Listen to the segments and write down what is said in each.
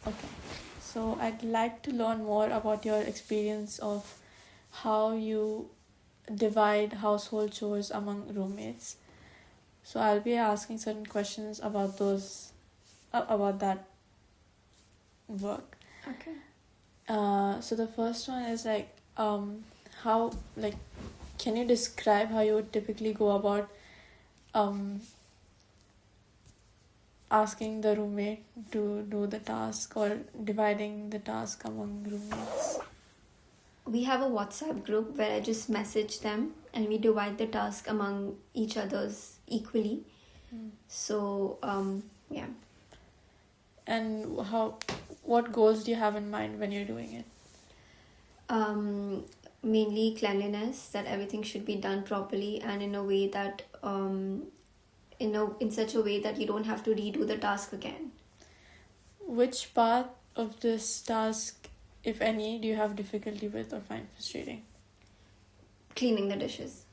Okay. So I'd like to learn more about your experience of how you divide household chores among roommates. So I'll be asking certain questions about about that work. Okay. So the first one is how can you describe how you would typically go about um asking the roommate to do the task or dividing the task among roommates? We have a WhatsApp group where I just message them and we divide the task among each others equally. So, yeah. And what goals do you have in mind when you're doing it? Mainly cleanliness, that everything should be done properly and in a way that in such a way that you don't have to redo the task again. Which part of this task, if any, do you have difficulty with or find frustrating? Cleaning the dishes.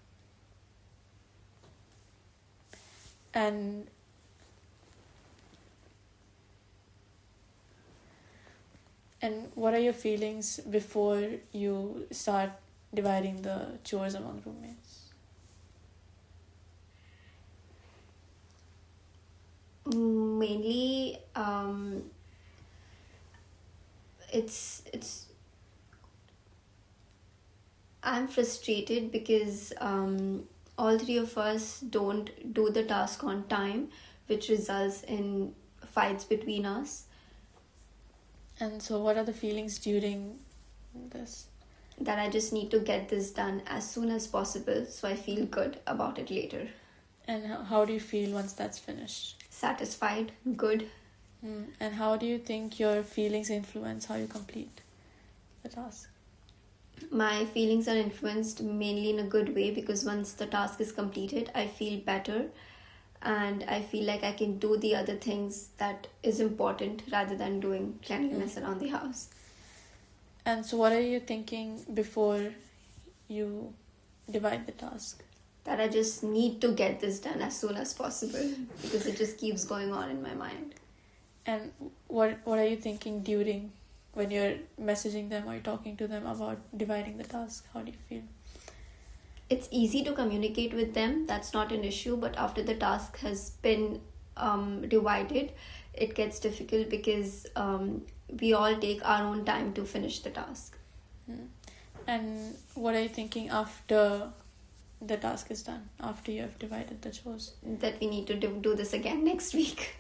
And what are your feelings before you start dividing the chores among roommates? Mainly, it's I'm frustrated because all three of us don't do the task on time, which results in fights between us. And so what are the feelings during this? That I just need to get this done as soon as possible so I feel good about it later. And how do you feel once that's finished? Satisfied, good. And how do you think your feelings influence how you complete the task? My feelings are influenced mainly in a good way because once the task is completed, I feel better and I feel like I can do the other things that is important rather than doing cleanliness around the house. And so what are you thinking before you divide the task? That I just need to get this done as soon as possible because it just keeps going on in my mind. And what are you thinking during when you're messaging them or talking to them about dividing the task? How do you feel? It's easy to communicate with them, that's not an issue, but after the task has been divided, it gets difficult because we all take our own time to finish the task. And what are you thinking after the task is done, after you have divided the chores? That we need to do this again next week.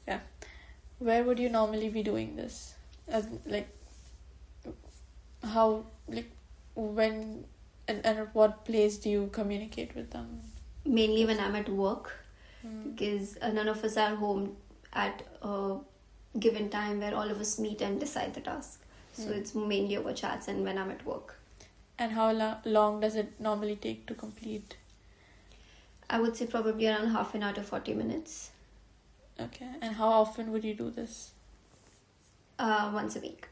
Yeah. Where would you normally be doing this? How, when and at what place do you communicate with them? Mainly when I'm at work, because none of us are home at a given time where all of us meet and decide the task. So it's mainly over chats and when I'm at work. And how long does it normally take to complete? I would say probably around half an hour to 40 minutes. Okay. And how often would you do this? Once a week.